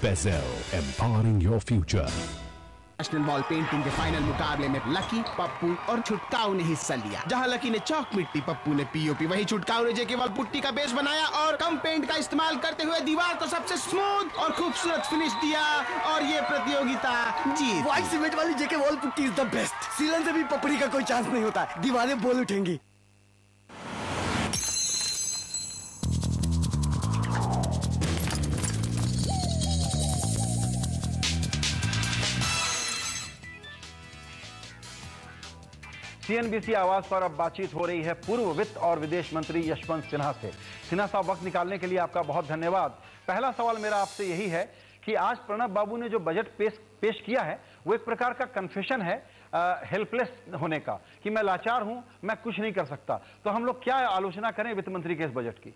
Bezel, empowering your future. National wall painting के final मुकाबले में लकी, पप्पू और छुटकाऊ ने हिस्सा लिया। जहां लकी ने चौक मिट्टी, पप्पू ने पीओपी, वहीं छुटकाऊ ने जेके वॉल पुट्टी का बेस बनाया और कम पेंट का इस्तेमाल करते हुए दीवार को सबसे स्मूथ और खूबसूरत फिनिश दिया और ये प्रतियोगिता जीत। व्हाइट सीमेंट वाली JK wall putty is the best. सीलन से भी पपड़ी का कोई चांस नहीं होता, दीवारें बोल उठेंगी। सीएनबीसी आवाज पर अब बातचीत हो रही है पूर्व वित्त और विदेश मंत्री यशवंत सिन्हा से। सिन्हा साहब, वक्त निकालने के लिए आपका बहुत धन्यवाद। पहला सवाल मेरा आपसे यही है कि आज प्रणब बाबू ने जो बजट पेश किया है वो एक प्रकार का कन्फेशन है हेल्पलेस होने का, कि मैं लाचार हूं, मैं कुछ नहीं कर सकता। तो हम लोग क्या आलोचना करें वित्त मंत्री के इस बजट की?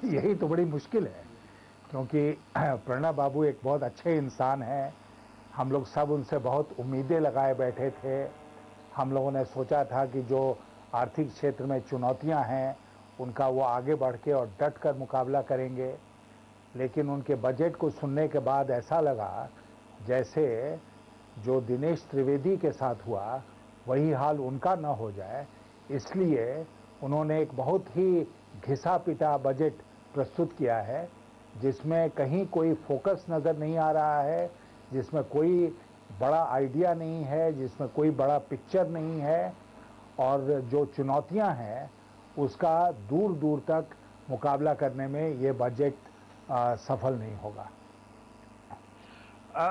यही तो बड़ी मुश्किल है, क्योंकि प्रणब बाबू एक बहुत अच्छे इंसान हैं। हम लोग सब उनसे बहुत उम्मीदें लगाए बैठे थे। हम लोगों ने सोचा था कि जो आर्थिक क्षेत्र में चुनौतियां हैं उनका वो आगे बढ़ के और डट कर मुकाबला करेंगे, लेकिन उनके बजट को सुनने के बाद ऐसा लगा जैसे जो दिनेश त्रिवेदी के साथ हुआ वही हाल उनका न हो जाए। इसलिए उन्होंने एक बहुत ही घिसा पिटा बजट प्रस्तुत किया है, जिसमें कहीं कोई फोकस नज़र नहीं आ रहा है, जिसमें कोई बड़ा आइडिया नहीं है, जिसमें कोई बड़ा पिक्चर नहीं है, और जो चुनौतियां हैं उसका दूर दूर तक मुकाबला करने में ये बजट सफल नहीं होगा।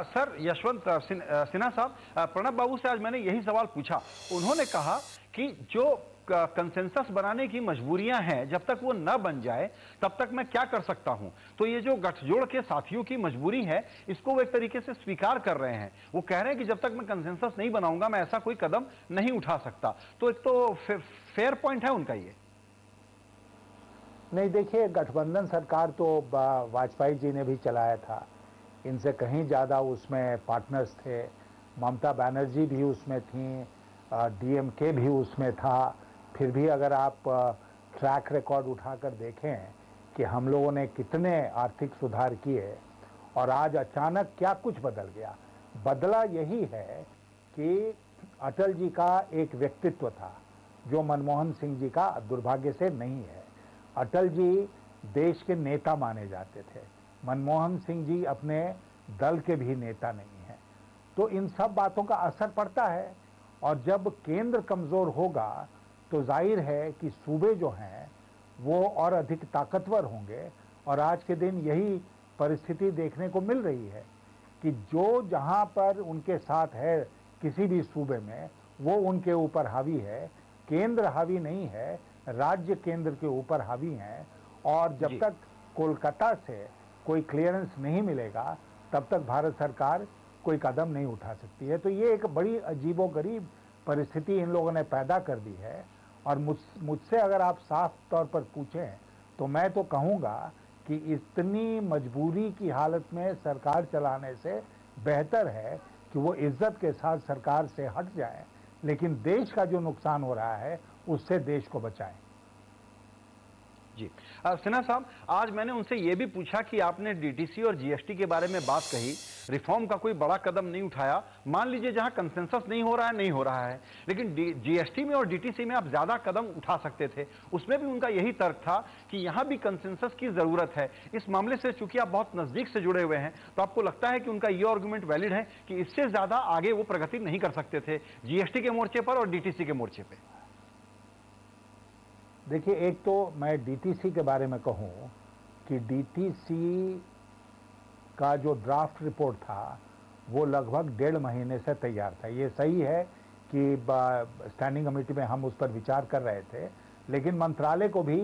सर, यशवंत सिन्हा साहब, प्रणब बाबू से आज मैंने यही सवाल पूछा। उन्होंने कहा कि जो कंसेंसस बनाने की मजबूरियां हैं, जब तक वो न बन जाए तब तक मैं क्या कर सकता हूं। तो ये जो गठजोड़ के साथियों की मजबूरी है, इसको वो एक तरीके से स्वीकार कर रहे हैं। वो कह रहे हैं कि जब तक मैं कंसेंसस नहीं बनाऊंगा मैं ऐसा कोई कदम नहीं उठा सकता। तो एक तो फेयर पॉइंट है उनका ये। नहीं, देखिए, गठबंधन सरकार तो वाजपेयी जी ने भी चलाया था, इनसे कहीं ज़्यादा उसमें पार्टनर्स थे। ममता बनर्जी भी उसमें थी, डीएमके भी उसमें था। फिर भी अगर आप ट्रैक रिकॉर्ड उठाकर देखें कि हम लोगों ने कितने आर्थिक सुधार किए और आज अचानक क्या कुछ बदल गया। बदला यही है कि अटल जी का एक व्यक्तित्व था जो मनमोहन सिंह जी का दुर्भाग्य से नहीं है। अटल जी देश के नेता माने जाते थे, मनमोहन सिंह जी अपने दल के भी नेता नहीं हैं। तो इन सब बातों का असर पड़ता है, और जब केंद्र कमज़ोर होगा तो जाहिर है कि सूबे जो हैं वो और अधिक ताकतवर होंगे। और आज के दिन यही परिस्थिति देखने को मिल रही है कि जो जहां पर उनके साथ है किसी भी सूबे में, वो उनके ऊपर हावी है। केंद्र हावी नहीं है, राज्य केंद्र के ऊपर हावी हैं। और जब तक कोलकाता से कोई क्लियरेंस नहीं मिलेगा तब तक भारत सरकार कोई कदम नहीं उठा सकती है। तो ये एक बड़ी अजीबोगरीब परिस्थिति इन लोगों ने पैदा कर दी है। और मुझसे अगर आप साफ तौर पर पूछें तो मैं तो कहूँगा कि इतनी मजबूरी की हालत में सरकार चलाने से बेहतर है कि वो इज्जत के साथ सरकार से हट जाए, लेकिन देश का जो नुकसान हो रहा है उससे देश को बचाएं। जी सिन्हा साहब, आज मैंने उनसे यह भी पूछा कि आपने डीटीसी और जीएसटी के बारे में बात कही, रिफॉर्म का कोई बड़ा कदम नहीं उठाया। मान लीजिए जहां कंसेंसस नहीं हो रहा है, लेकिन जीएसटी में और डीटीसी में आप ज्यादा कदम उठा सकते थे। उसमें भी उनका यही तर्क था कि यहां भी कंसेंसस की जरूरत है। इस मामले से चूंकि आप बहुत नजदीक से जुड़े हुए हैं, तो आपको लगता है कि उनका यह आर्गुमेंट वैलिड है कि इससे ज्यादा आगे वो प्रगति नहीं कर सकते थे जीएसटी के मोर्चे पर और डीटीसी के मोर्चे पर? देखिए, एक तो मैं डीटीसी के बारे में कहूं कि डीटीसी का जो ड्राफ्ट रिपोर्ट था वो लगभग 1.5 महीने से तैयार था। ये सही है कि स्टैंडिंग कमेटी में हम उस पर विचार कर रहे थे, लेकिन मंत्रालय को भी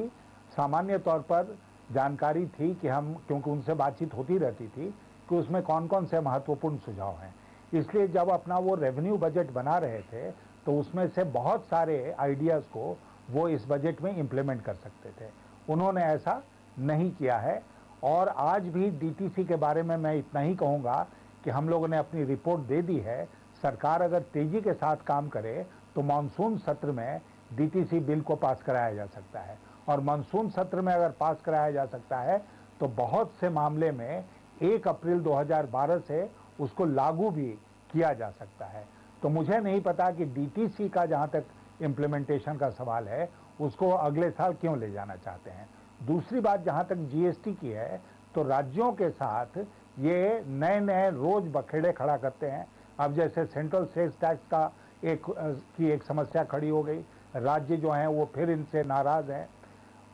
सामान्य तौर पर जानकारी थी कि हम, क्योंकि उनसे बातचीत होती रहती थी, कि उसमें कौन कौन से महत्वपूर्ण सुझाव हैं। इसलिए जब अपना वो रेवेन्यू बजट बना रहे थे तो उसमें से बहुत सारे आइडियाज़ को वो इस बजट में इम्प्लीमेंट कर सकते थे। उन्होंने ऐसा नहीं किया है। और आज भी डीटीसी के बारे में मैं इतना ही कहूँगा कि हम लोगों ने अपनी रिपोर्ट दे दी है। सरकार अगर तेज़ी के साथ काम करे तो मानसून सत्र में डीटीसी बिल को पास कराया जा सकता है। और मानसून सत्र में अगर पास कराया जा सकता है तो बहुत से मामले में 1 अप्रैल 2012 से उसको लागू भी किया जा सकता है। तो मुझे नहीं पता कि डीटीसी का जहां तक इम्प्लीमेंटेशन का सवाल है उसको अगले साल क्यों ले जाना चाहते हैं। दूसरी बात जहां तक जीएसटी की है, तो राज्यों के साथ ये नए नए रोज बखेड़े खड़ा करते हैं। अब जैसे सेंट्रल सेल्स टैक्स का एक समस्या खड़ी हो गई, राज्य जो हैं वो फिर इनसे नाराज हैं।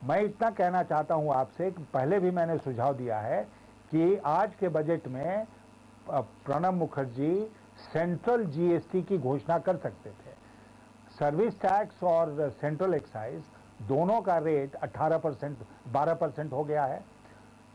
मैं इतना कहना चाहता हूं आपसे कि पहले भी मैंने सुझाव दिया है कि आज के बजट में प्रणब मुखर्जी सेंट्रल जीएसटी की घोषणा कर सकते थे। सर्विस टैक्स और सेंट्रल एक्साइज दोनों का रेट 18% 12% हो गया है,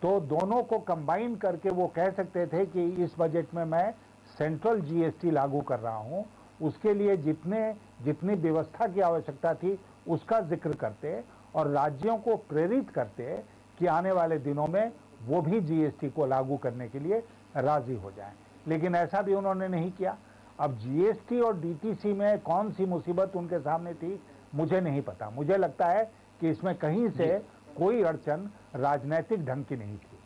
तो दोनों को कंबाइन करके वो कह सकते थे कि इस बजट में मैं सेंट्रल जीएसटी लागू कर रहा हूं, उसके लिए जितनी व्यवस्था की आवश्यकता थी उसका जिक्र करते और राज्यों को प्रेरित करते कि आने वाले दिनों में वो भी जीएसटी को लागू करने के लिए राजी हो जाएं। लेकिन ऐसा भी उन्होंने नहीं किया। अब जीएसटी और डीटीसी में कौन सी मुसीबत उनके सामने थी मुझे नहीं पता। मुझे लगता है कि इसमें कहीं से कोई अड़चन राजनीतिक ढंग की नहीं थी।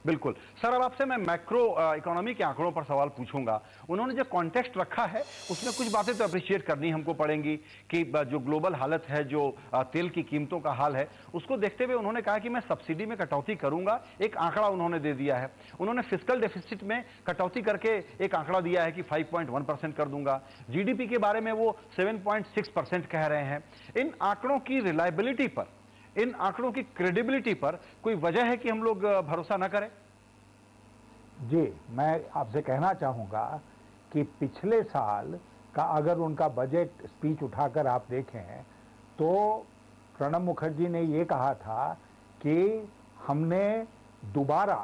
बिल्कुल सर, अब आपसे मैं मैक्रो इकोनॉमी के आंकड़ों पर सवाल पूछूंगा। उन्होंने जो कॉन्टेक्स्ट रखा है उसमें कुछ बातें तो अप्रिशिएट करनी हमको पड़ेंगी कि जो ग्लोबल हालत है, जो तेल की कीमतों का हाल है, उसको देखते हुए उन्होंने कहा कि मैं सब्सिडी में कटौती करूंगा। एक आंकड़ा उन्होंने दे दिया है। उन्होंने फिस्कल डेफिसिट में कटौती करके एक आंकड़ा दिया है कि 5.1% कर दूंगा। जीडीपी के बारे में वो 7.6% कह रहे हैं। इन आंकड़ों की रिलायबिलिटी पर, इन आंकड़ों की क्रेडिबिलिटी पर कोई वजह है कि हम लोग भरोसा न करें? जी, मैं आपसे कहना चाहूंगा कि पिछले साल का अगर उनका बजट स्पीच उठाकर आप देखें तो प्रणब मुखर्जी ने ये कहा था कि हमने दोबारा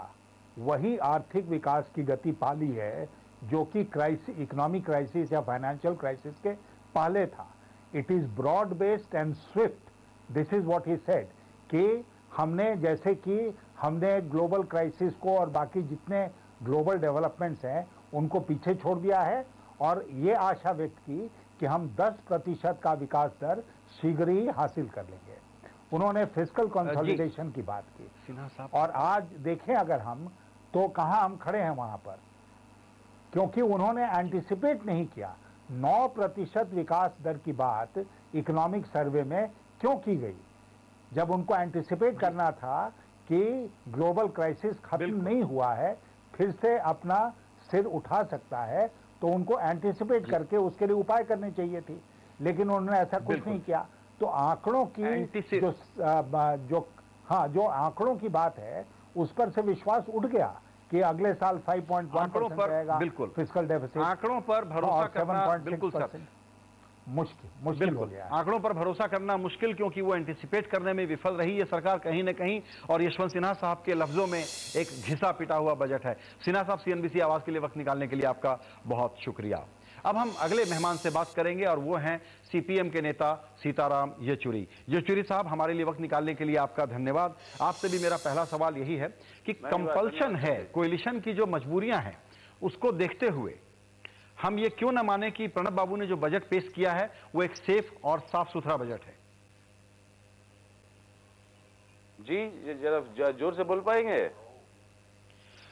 वही आर्थिक विकास की गति पाली है जो कि इकोनॉमिक क्राइसिस या फाइनेंशियल क्राइसिस के पहले था। It is broad based and swift, this is what he said, कि हमने जैसे कि हमने ग्लोबल क्राइसिस को और बाकी जितने ग्लोबल डेवलपमेंट्स हैं उनको पीछे छोड़ दिया है और ये आशा व्यक्त की कि हम 10% का विकास दर शीघ्र ही हासिल कर लेंगे। उन्होंने फिस्कल कंसोलिडेशन की बात की और आज देखें अगर हम तो कहां हम खड़े हैं वहां पर, क्योंकि उन्होंने एंटिसिपेट नहीं किया। 9% विकास दर की बात इकोनॉमिक सर्वे में क्यों की गई, जब उनको एंटिसिपेट करना था कि ग्लोबल क्राइसिस खत्म नहीं हुआ है, फिर से अपना सिर उठा सकता है, तो उनको एंटिसिपेट करके उसके लिए उपाय करने चाहिए थी, लेकिन उन्होंने ऐसा कुछ नहीं किया। तो आंकड़ों की जो आंकड़ों की बात है उस पर से विश्वास उठ गया कि अगले साल 5.1% रहेगा फिस्कल डेफिसिट। आंकड़ों पर भरोसा करना बिल्कुल सर मुश्किल हो गया। आंकड़ों पर भरोसा करना मुश्किल, क्योंकि वो एंटिसिपेट करने में विफल रही है सरकार कहीं न कहीं। और यशवंत सिन्हा साहब के लफ्जों में एक घिसा पिटा हुआ बजट है। सिन्हा साहब, सीएनबीसी आवाज के लिए वक्त निकालने के लिए आपका बहुत शुक्रिया। अब हम अगले मेहमान से बात करेंगे और वो हैं सीपीएम के नेता सीताराम येचुरी। येचुरी साहब, हमारे लिए वक्त निकालने के लिए आपका धन्यवाद। आपसे भी मेरा पहला सवाल यही है कि कंपल्शन है, कोएलिशन की जो मजबूरियां हैं उसको देखते हुए हम ये क्यों न माने कि प्रणब बाबू ने जो बजट पेश किया है वो एक सेफ और साफ सुथरा बजट है? जी जरा जोर से बोल पाएंगे?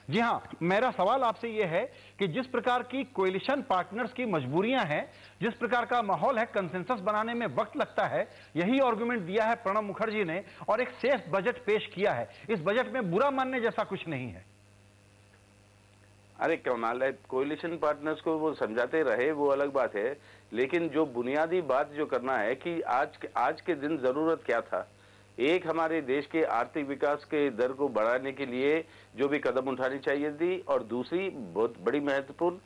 जी हां, मेरा सवाल आपसे यह है कि जिस प्रकार की कोएलिशन पार्टनर्स की मजबूरियां हैं, जिस प्रकार का माहौल है, कंसेंसस बनाने में वक्त लगता है, यही आर्गुमेंट दिया है प्रणब मुखर्जी ने और एक सेफ बजट पेश किया है। इस बजट में बुरा मानने जैसा कुछ नहीं है। अरे कमाल है, कोएलिशन पार्टनर्स को वो समझाते रहे वो अलग बात है, लेकिन जो बुनियादी बात जो करना है कि आज के दिन जरूरत क्या था। एक, हमारे देश के आर्थिक विकास के दर को बढ़ाने के लिए जो भी कदम उठानी चाहिए थी, और दूसरी बहुत बड़ी महत्वपूर्ण,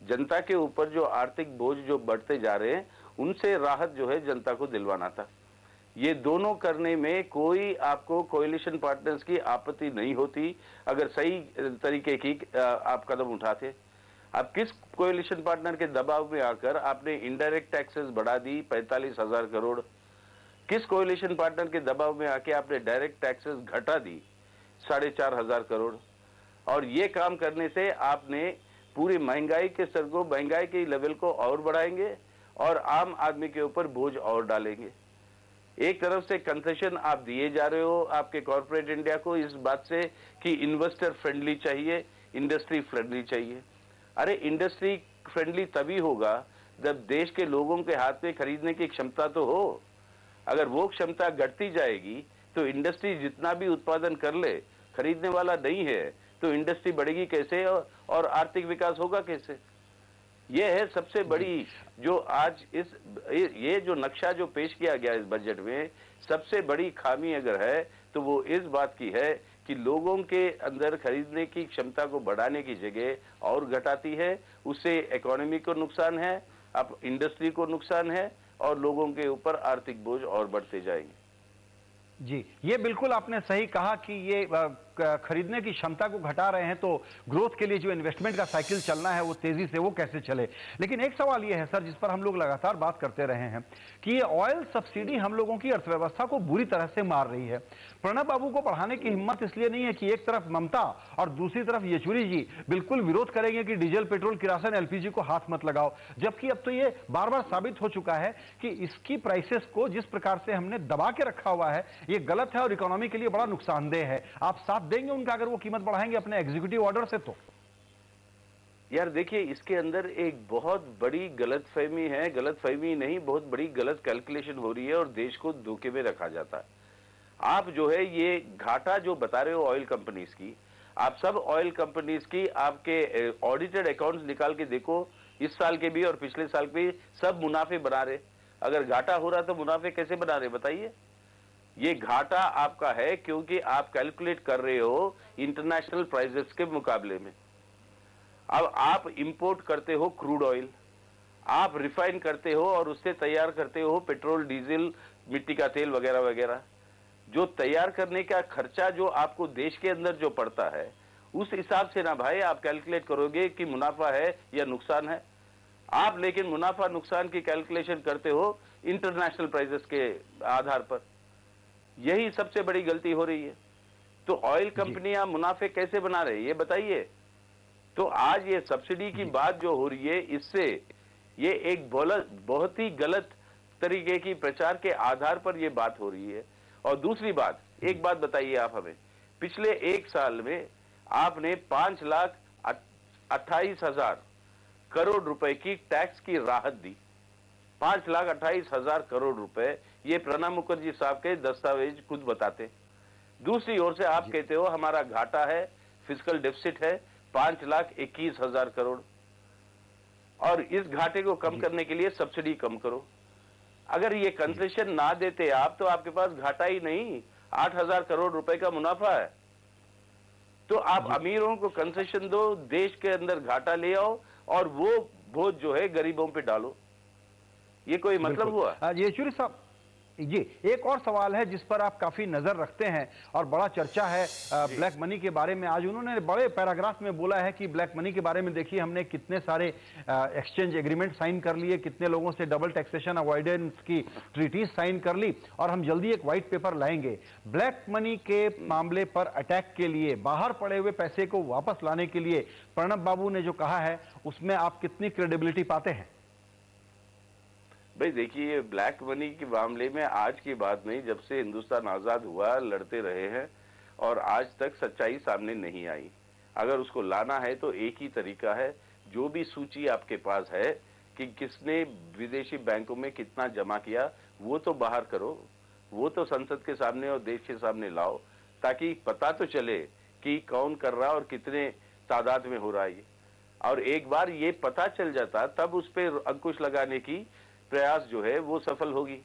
जनता के ऊपर जो आर्थिक बोझ जो बढ़ते जा रहे हैं उनसे राहत जो है जनता को दिलवाना था। ये दोनों करने में कोई आपको कोएलिशन पार्टनर्स की आपत्ति नहीं होती अगर सही तरीके की आप कदम उठाते। अब किस कोएलिशन पार्टनर के दबाव में आकर आपने इनडायरेक्ट टैक्सेस बढ़ा दी 45,000 करोड़? किस कोएलिशन पार्टनर के दबाव में आके आपने डायरेक्ट टैक्सेस घटा दी 4,500 करोड़? और ये काम करने से आपने पूरी महंगाई के स्तर को, महंगाई के लेवल को और बढ़ाएंगे और आम आदमी के ऊपर बोझ और डालेंगे। एक तरफ से कंसेशन आप दिए जा रहे हो आपके कॉर्पोरेट इंडिया को इस बात से कि इन्वेस्टर फ्रेंडली चाहिए, इंडस्ट्री फ्रेंडली चाहिए। अरे इंडस्ट्री फ्रेंडली तभी होगा जब देश के लोगों के हाथ में खरीदने की क्षमता तो हो। अगर वो क्षमता घटती जाएगी तो इंडस्ट्री जितना भी उत्पादन कर ले, खरीदने वाला नहीं है तो इंडस्ट्री बढ़ेगी कैसे और आर्थिक विकास होगा कैसे? ये है सबसे बड़ी जो आज ये जो नक्शा जो पेश किया गया इस बजट में, सबसे बड़ी खामी अगर है तो वो इस बात की है कि लोगों के अंदर खरीदने की क्षमता को बढ़ाने की जगह और घटाती है। उससे इकोनॉमी को नुकसान है, अब इंडस्ट्री को नुकसान है और लोगों के ऊपर आर्थिक बोझ और बढ़ते जाएंगे। जी, ये बिल्कुल आपने सही कहा कि ये खरीदने की क्षमता को घटा रहे हैं, तो ग्रोथ के लिए जो इन्वेस्टमेंट का साइकिल चलना है वो तेजी से वो कैसे चले। लेकिन एक सवाल ये है सर, जिस पर हम लोग लगातार बात करते रहे हैं कि ये ऑयल सब्सिडी हम लोगों की अर्थव्यवस्था को बुरी तरह से मार रही है। प्रणब बाबू को बढ़ाने की हिम्मत इसलिए नहीं है कि एक तरफ ममता और दूसरी तरफ येचुरी जी बिल्कुल विरोध करेंगे कि डीजल, पेट्रोल, किरासन, एलपीजी को हाथ मत लगाओ, जबकि अब तो ये बार बार साबित हो चुका है कि इसकी प्राइसेस को जिस प्रकार से हमने दबा के रखा हुआ है ये गलत है और इकोनॉमी के लिए बड़ा नुकसानदेह है। आप साथ देंगे उनका अगर वो कीमत बढ़ाएंगे अपने एग्जीक्यूटिव ऑर्डर से? तो यार देखिए, इसके अंदर एक बहुत बड़ी गलतफहमी है, गलतफहमी नहीं बहुत बड़ी गलत कैलकुलेशन हो रही है और देश को धोखे में रखा जाता है। आप जो है ये घाटा जो बता रहे हो ऑयल कंपनीज की, आप सब ऑयल कंपनीज की आपके ऑडिटेड अकाउंट्स निकाल के देखो, इस साल के भी और पिछले साल के भी सब मुनाफे बना रहे। अगर घाटा हो रहा तो मुनाफे कैसे बना रहे बताइए? ये घाटा आपका है क्योंकि आप कैलकुलेट कर रहे हो इंटरनेशनल प्राइसेस के मुकाबले में। अब आप इंपोर्ट करते हो क्रूड ऑयल, आप रिफाइन करते हो और उससे तैयार करते हो पेट्रोल, डीजल, मिट्टी का तेल वगैरह वगैरह। जो तैयार करने का खर्चा जो आपको देश के अंदर जो पड़ता है, उस हिसाब से ना भाई आप कैलकुलेट करोगे कि मुनाफा है या नुकसान है। आप लेकिन मुनाफा नुकसान की कैलकुलेशन करते हो इंटरनेशनल प्राइसेस के आधार पर। यही सबसे बड़ी गलती हो रही है। तो ऑयल कंपनियां मुनाफे कैसे बना रही है ये बताइए? तो आज ये सब्सिडी की बात जो हो रही है, इससे ये एक बहुत ही गलत तरीके की प्रचार के आधार पर ये बात हो रही है। और दूसरी बात, एक बात बताइए आप हमें, पिछले एक साल में आपने 5,28,000 करोड़ रुपए की टैक्स की राहत दी। 5,28,000 करोड़ रुपए, ये प्रणब मुखर्जी साहब के दस्तावेज खुद बताते। दूसरी ओर से आप कहते हो हमारा घाटा है, फिस्कल डेफिसिट है 5,21,000 करोड़, और इस घाटे को कम करने के लिए सब्सिडी कम करो। अगर ये कंसेशन ना देते आप तो आपके पास घाटा ही नहीं, 8,000 करोड़ रुपए का मुनाफा है। तो आप अमीरों को कंसेशन दो, देश के अंदर घाटा ले आओ और वो बोझ जो है गरीबों पे डालो। ये कोई मतलब हुआ? येचुरी साहब जी, एक और सवाल है जिस पर आप काफी नजर रखते हैं और बड़ा चर्चा है ब्लैक मनी के बारे में। आज उन्होंने बड़े पैराग्राफ में बोला है कि ब्लैक मनी के बारे में देखिए हमने कितने सारे एक्सचेंज एग्रीमेंट साइन कर लिए, कितने लोगों से डबल टैक्सेशन अवॉइडेंस की ट्रीटीज साइन कर ली, और हम जल्दी एक व्हाइट पेपर लाएंगे। ब्लैक मनी के मामले पर अटैक के लिए, बाहर पड़े हुए पैसे को वापस लाने के लिए प्रणब बाबू ने जो कहा है उसमें आप कितनी क्रेडिबिलिटी पाते हैं? भाई देखिए, ब्लैक मनी के मामले में आज की बात नहीं, जब से हिंदुस्तान आजाद हुआ लड़ते रहे हैं और आज तक सच्चाई सामने नहीं आई। अगर उसको लाना है तो एक ही तरीका है, जो भी सूची आपके पास है कि किसने विदेशी बैंकों में कितना जमा किया वो तो बाहर करो, वो तो संसद के सामने और देश के सामने लाओ, ताकि पता तो चले कि कौन कर रहा और कितने तादाद में हो रहा है। और एक बार ये पता चल जाता तब उस पर अंकुश लगाने की प्रयास जो है वो सफल होगी।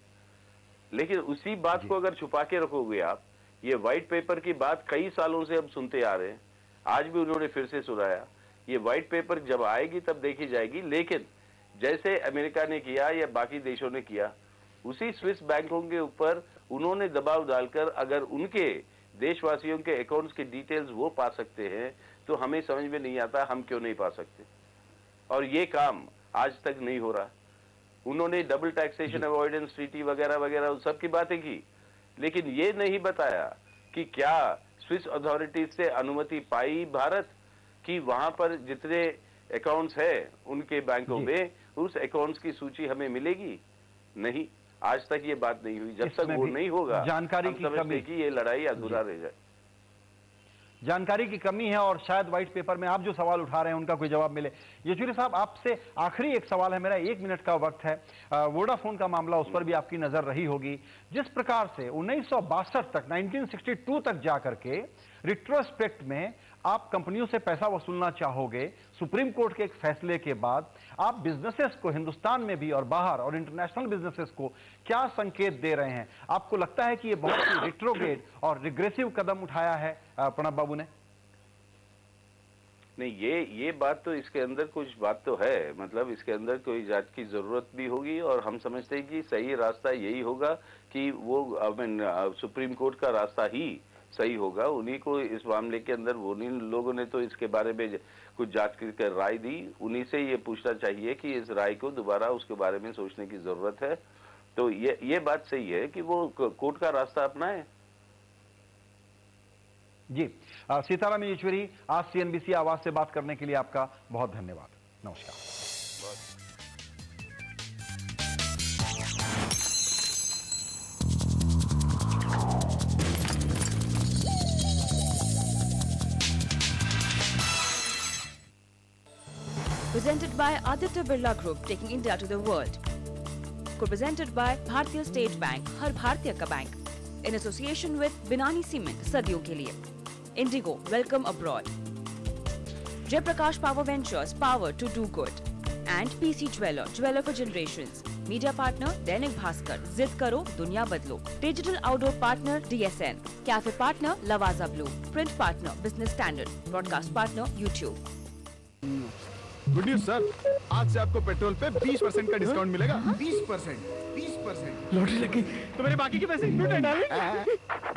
लेकिन उसी बात को अगर छुपा के रखोगे आप, ये व्हाइट पेपर की बात कई सालों से हम सुनते आ रहे हैं, आज भी उन्होंने फिर से सुनाया। ये व्हाइट पेपर जब आएगी तब देखी जाएगी, लेकिन जैसे अमेरिका ने किया या बाकी देशों ने किया, उसी स्विस बैंकों के ऊपर उन्होंने दबाव डालकर अगर उनके देशवासियों के अकाउंट्स की डिटेल्स वो पा सकते हैं तो हमें समझ में नहीं आता हम क्यों नहीं पा सकते। और ये काम आज तक नहीं हो रहा। उन्होंने डबल टैक्सेशन अवॉइडेंस ट्रीटी वगैरह वगैरह उन सब की बातें की, लेकिन ये नहीं बताया कि क्या स्विस अथॉरिटीज से अनुमति पाई भारत कि वहां पर जितने अकाउंट्स है उनके बैंकों में उस अकाउंट्स की सूची हमें मिलेगी? नहीं। आज तक ये बात नहीं हुई। जब तक वो नहीं होगा, जानकारी की कमी की ये लड़ाई अधूरा रह जाए। जानकारी की कमी है और शायद व्हाइट पेपर में आप जो सवाल उठा रहे हैं उनका कोई जवाब मिले। येचुरी साहब, आपसे आखिरी एक सवाल है मेरा, 1 मिनट का वक्त है। वोडाफोन का मामला, उस पर भी आपकी नजर रही होगी। जिस प्रकार से 1962 तक, 1962 तक जाकर के रिट्रोस्पेक्ट में आप कंपनियों से पैसा वसूलना चाहोगे, सुप्रीम कोर्ट के एक फैसले के बाद आप बिजनेसेस को हिंदुस्तान में भी और बाहर और इंटरनेशनल बिजनेसेस को क्या संकेत दे रहे हैं? आपको लगता है कि ये बहुत ही रिट्रोग्रेड और रिग्रेसिव कदम उठाया है प्रणब बाबू ने? नहीं, ये बात तो, इसके अंदर कुछ बात तो है, मतलब इसके अंदर कोई जांच की जरूरत भी होगी और हम समझते हैं कि सही रास्ता यही होगा कि वो सुप्रीम कोर्ट का रास्ता ही सही होगा। उन्हीं को इस मामले के अंदर, उन्हीं लोगों ने तो इसके बारे में कुछ जांच कर राय दी, उन्हीं से ये पूछना चाहिए कि इस राय को दोबारा उसके बारे में सोचने की जरूरत है। तो ये बात सही है कि वो कोर्ट का रास्ता अपनाए। जी, सीताराम येचुरी, आज CNBC आवाज से बात करने के लिए आपका बहुत धन्यवाद। नमस्कार। Presented by Aditya Birla Group, taking India to the world. Co-presented by Bhartiya State Bank, हर भारतीय का bank. In association with Binani Cement, सदियों के लिए. Indigo, welcome abroad. Jaiprakash Power Ventures, power to do good. And PC Jeweler, jeweler for generations. Media partner, Dainik Bhaskar, जिद करो, दुनिया बदलो. Digital outdoor partner, DSN. Cafe partner, Lavaza Blue. Print partner, Business Standard. Broadcast partner, YouTube. Good news sir, आज से आपको petrol पे 20% का discount मिलेगा। 20%? लॉटरी लगी तो मेरे बाकी के पैसे इंक्लूडेड डाले?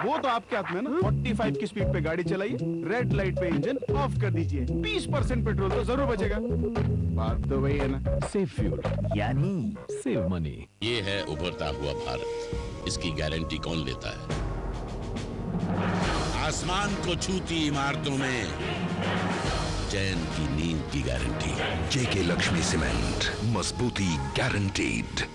वो तो आपके हाथ में ना। 45 की स्पीड पे गाड़ी चलाइए, रेड लाइट पे इंजन ऑफ कर दीजिए, 20% पेट्रोल तो जरूर बचेगा। बात तो वही है ना, सेव फ्यूल यानी सेव मनी। ये है उभरता हुआ भारत, इसकी गारंटी कौन लेता है? आसमान को छूती इमारतों में चैन की नींद की गारंटी। JK Lakshmi Cement, मजबूती गारंटीड।